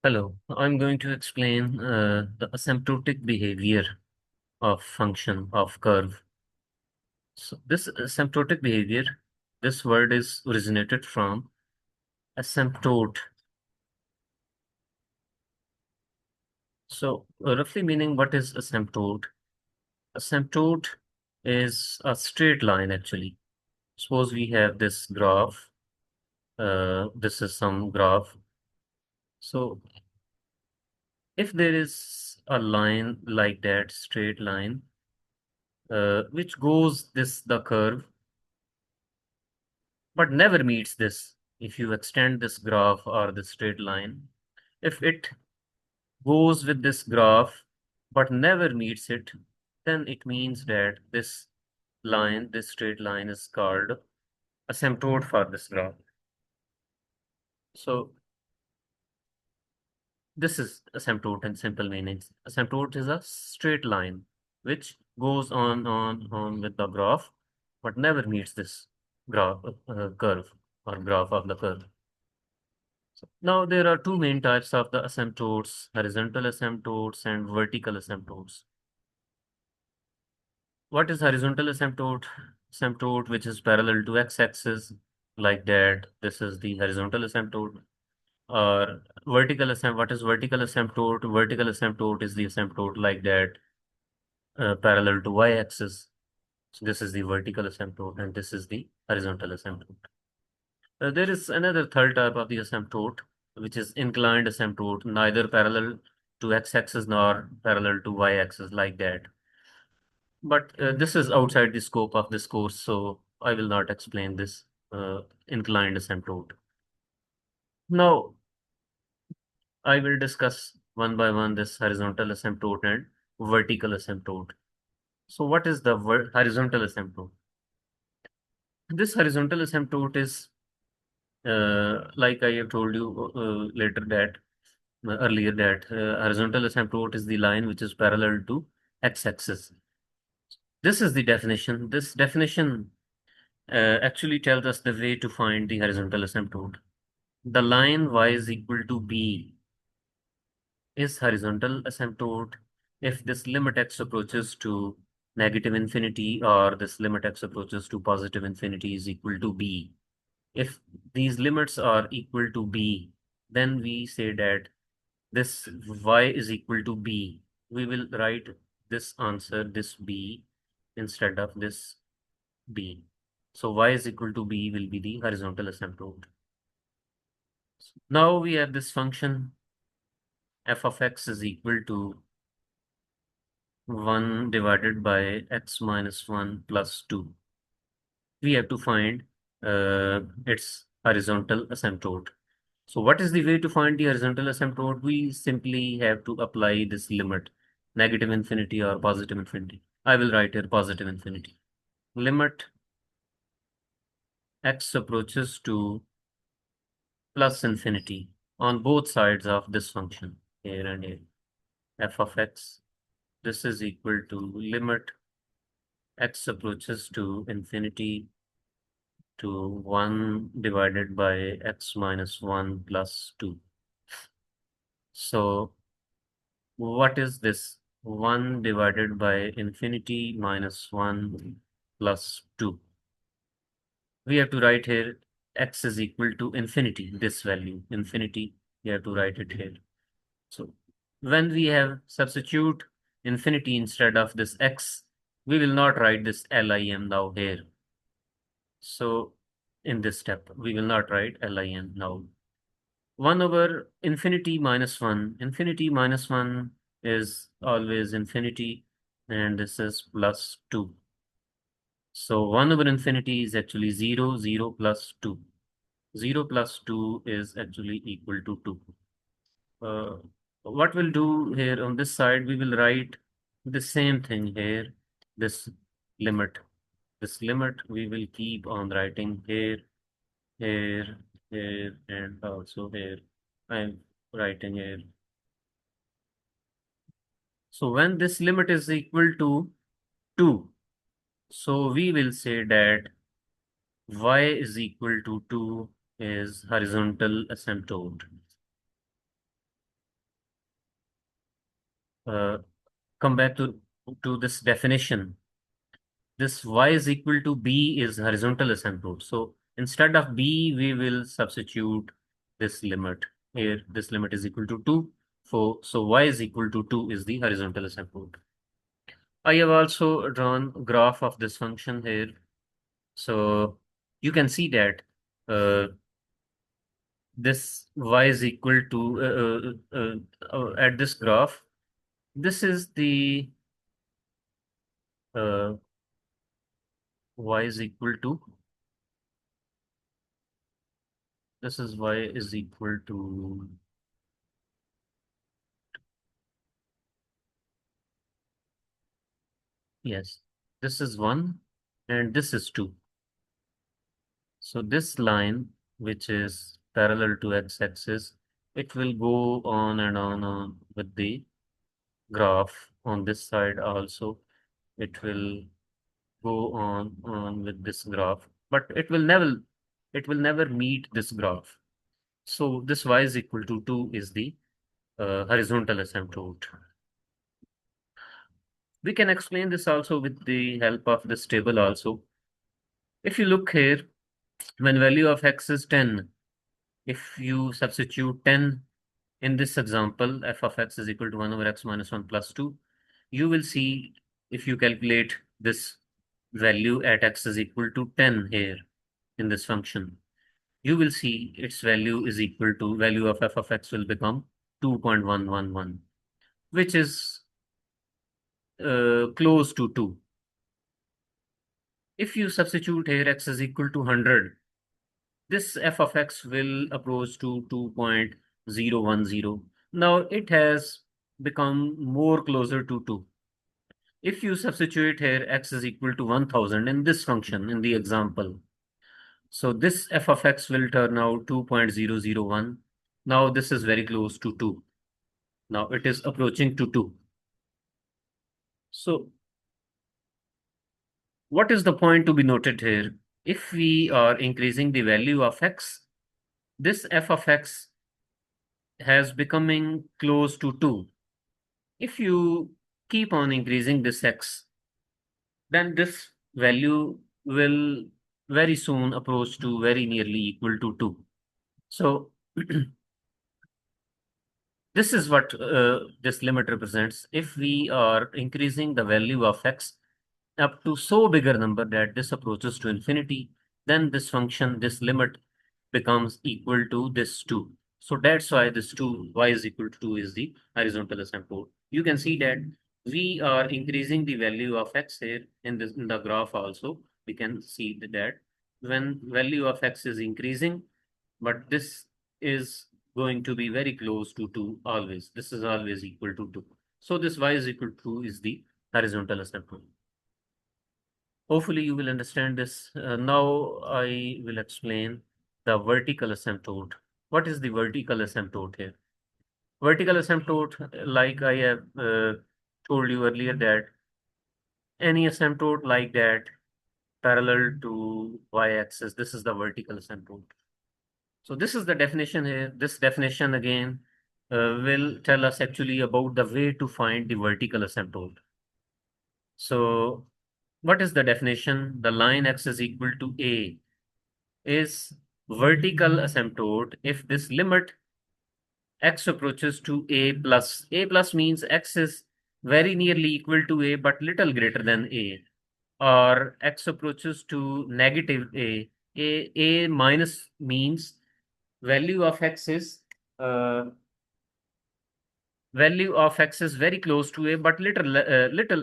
Hello, I'm going to explain the asymptotic behavior of function of curve. So this asymptotic behavior, this word is originated from asymptote. So roughly meaning what is asymptote? Asymptote is a straight line actually. Suppose we have this graph. This is some graph. So if there is a line like that, straight line, which goes the curve but never meets this. If you extend this graph or the straight line, if it goes with this graph but never meets it, then it means that this line, this straight line is called asymptote for this graph. So this is asymptote in simple meanings. Asymptote is a straight line which goes on with the graph but never meets this graph curve or graph of the curve. Now, there are two main types of the asymptotes, horizontal asymptotes and vertical asymptotes. What is horizontal asymptote? Asymptote which is parallel to x-axis, like that. This is the horizontal asymptote. Or vertical asymptote. What is vertical asymptote? Vertical asymptote is the asymptote like that, parallel to y-axis. So this is the vertical asymptote, and this is the horizontal asymptote. There is another third type of the asymptote, which is inclined asymptote, neither parallel to x-axis nor parallel to y-axis like that. But this is outside the scope of this course, so I will not explain this inclined asymptote. Now, I will discuss one by one this horizontal asymptote and vertical asymptote. So what is the horizontal asymptote? This horizontal asymptote is, like I have told you later that earlier that horizontal asymptote is the line which is parallel to x-axis. This is the definition. This definition actually tells us the way to find the horizontal asymptote. The line y is equal to b is horizontal asymptote if this limit x approaches to negative infinity or this limit x approaches to positive infinity is equal to b. If these limits are equal to b, then we say that this y is equal to b. We will write this answer, this b, instead of this b. So y is equal to b will be the horizontal asymptote. Now we have this function f of x is equal to 1 divided by x minus 1 plus 2. We have to find its horizontal asymptote. So what is the way to find the horizontal asymptote? We simply have to apply this limit, negative infinity or positive infinity. I will write here positive infinity. Limit x approaches to plus infinity on both sides of this function, here and here. F of x, this is equal to limit x approaches to infinity to 1 divided by x minus 1 plus 2. So what is this? 1 divided by infinity minus 1 plus 2. We have to write here x is equal to infinity, this value, infinity, we have to write it here. So when we have substitute infinity instead of this x, we will not write this lim now here. So in this step, we will not write lim now. 1 over infinity minus 1 is always infinity, and this is plus 2. So 1 over infinity is actually 0, 0 plus 2. 0 plus 2 is actually equal to 2. Uh, what we'll do here on this side, we will write the same thing here, this limit. This limit we will keep on writing here, here, here, and also here. I'm writing here. So when this limit is equal to 2, so we will say that y is equal to 2 is horizontal asymptote. uh, come back to this definition. This y is equal to b is horizontal asymptote. So instead of b, we will substitute this limit here. This limit is equal to 2. So y is equal to 2 is the horizontal asymptote. I have also drawn graph of this function here. So you can see that this y is equal to at this graph. This is the uh, y is equal to this is y is equal to yes, this is 1 and this is 2. So this line, which is parallel to x-axis, it will go on and on with the graph on this side also. It will go on with this graph, but it will never meet this graph. So this y is equal to 2 is the horizontal asymptote. We can explain this also with the help of this table also. If you look here, when value of x is 10, if you substitute 10 in this example, f of x is equal to 1 over x minus 1 plus 2, you will see if you calculate this value at x is equal to 10 here in this function, you will see its value is equal to value of f of x will become 2.111, which is close to 2. If you substitute here x is equal to 100, this f of x will approach to 2.010. Now it has become more closer to 2. If you substitute here x is equal to 1000 in this function, in the example, so this f of x will turn out 2.001. Now this is very close to 2. Now it is approaching to 2. So what is the point to be noted here? If we are increasing the value of x, this f of x has becoming close to 2. If you keep on increasing this x, then this value will very soon approach to very nearly equal to 2. So this is what this limit represents. If we are increasing the value of x up to so bigger number that this approaches to infinity, then this function, this limit becomes equal to this 2. So that's why this 2, y is equal to 2 is the horizontal asymptote. You can see that we are increasing the value of x here in this in the graph also. We can see that when value of x is increasing, but this is going to be very close to 2 always. This is always equal to 2. So this y is equal to 2 is the horizontal asymptote. Hopefully you will understand this. Now I will explain the vertical asymptote. What is the vertical asymptote here? Vertical asymptote, like I have told you earlier, that any asymptote like that parallel to y-axis, this is the vertical asymptote. So this is the definition here. This definition again will tell us actually about the way to find the vertical asymptote. So what is the definition? The line x is equal to a is vertical asymptote if this limit x approaches to a plus. A plus means x is very nearly equal to a but little greater than a, or x approaches to negative a. A minus means value of x is uh, value of x is very close to a but little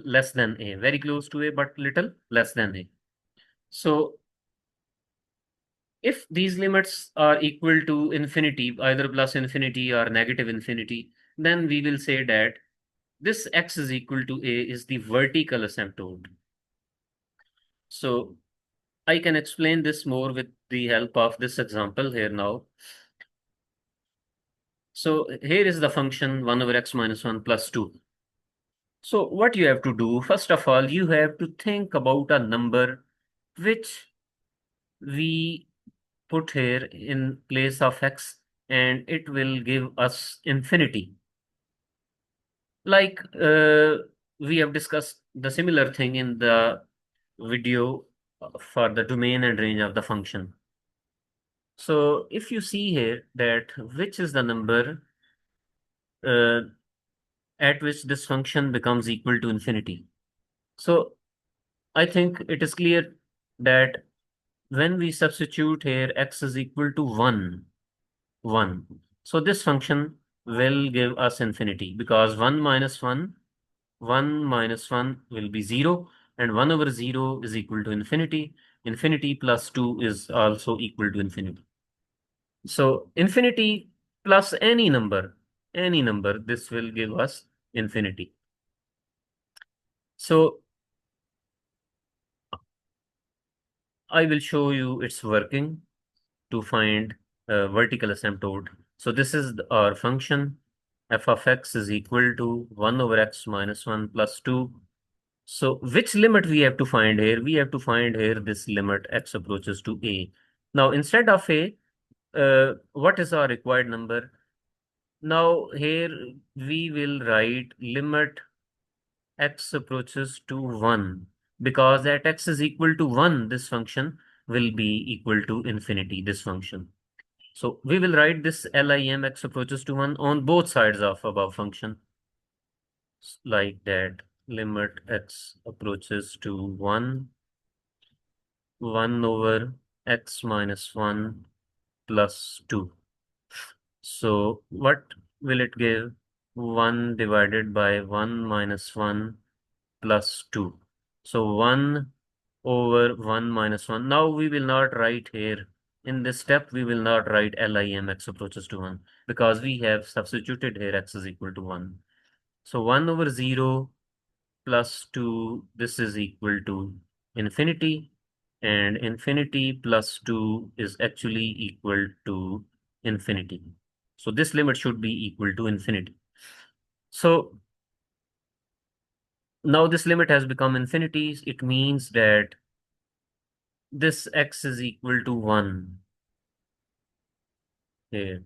less than a, very close to a but little less than a. So if these limits are equal to infinity, either plus infinity or negative infinity, then we will say that this x is equal to a is the vertical asymptote. So I can explain this more with the help of this example here now. So here is the function 1 over x minus 1 plus 2. So what you have to do, first of all, you have to think about a number which we put here in place of x and it will give us infinity. Like we have discussed the similar thing in the video for the domain and range of the function. So if you see here that which is the number uh, at which this function becomes equal to infinity. So I think it is clear that when we substitute here x is equal to 1, 1. So this function will give us infinity because 1 minus 1, 1 minus 1 will be 0, and 1 over 0 is equal to infinity. Infinity plus 2 is also equal to infinity. So infinity plus any number, this will give us infinity. So I will show you its working to find a vertical asymptote. So this is our function. F of x is equal to 1 over x minus 1 plus 2. So which limit we have to find here? We have to find here this limit x approaches to a. Now instead of a, what is our required number? Now here we will write limit x approaches to 1, because at x is equal to 1, this function will be equal to infinity, this function. So we will write this lim x approaches to 1 on both sides of above function, like that. Limit x approaches to 1, 1 over x minus 1 plus 2. So what will it give? 1 divided by 1 minus 1 plus 2. So 1 over 1 minus 1. Now we will not write here. In this step, we will not write lim x approaches to 1 because we have substituted here x is equal to 1. So 1 over 0 plus 2, this is equal to infinity, and infinity plus 2 is actually equal to infinity. So this limit should be equal to infinity. So now this limit has become infinity. It means that this x is equal to 1 here.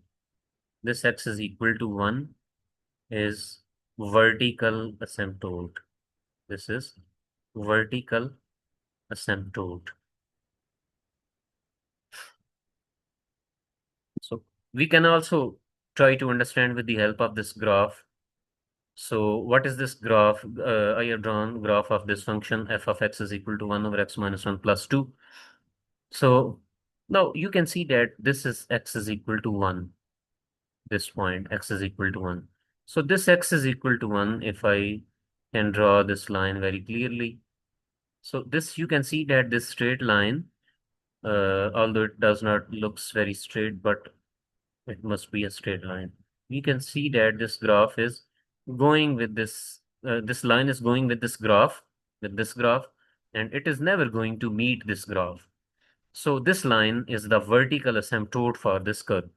This x is equal to 1 is vertical asymptote. This is vertical asymptote. So we can also try to understand with the help of this graph. So what is this graph? I have drawn graph of this function f of x is equal to 1 over x minus 1 plus 2. So now you can see that this is x is equal to 1. This point x is equal to 1. So this x is equal to 1 if I can draw this line very clearly. So this you can see that this straight line, although it does not looks very straight, but it must be a straight line. We can see that this graph is going with this line is going with this graph, and it is never going to meet this graph. So this line is the vertical asymptote for this curve.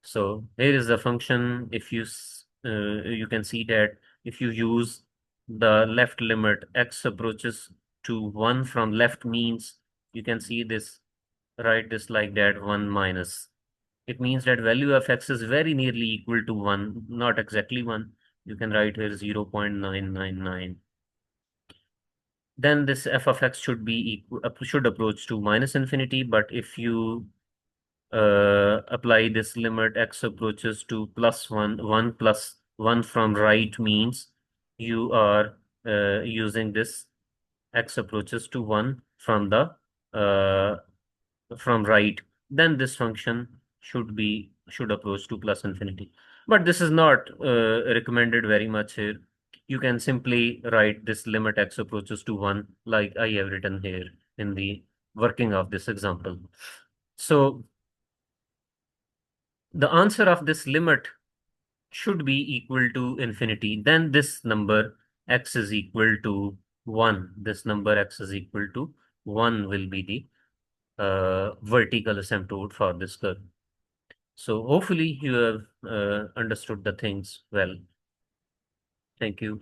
So here is the function. If you can see that if you use the left limit, x approaches to 1 from left means you can see this, write this like that, 1 minus. It means that value of x is very nearly equal to 1, not exactly 1. You can write here 0.999. Then this f of x should be equal, should approach to minus infinity, but if you apply this limit x approaches to plus 1, 1 plus 1 from right means you are using this x approaches to 1 from the from right, then this function should approach to plus infinity. But this is not recommended very much here. You can simply write this limit x approaches to 1 like I have written here in the working of this example. So the answer of this limit should be equal to infinity. Then this number x is equal to 1. This number x is equal to 1 will be the vertical asymptote for this curve. So hopefully you have understood the things well. Thank you.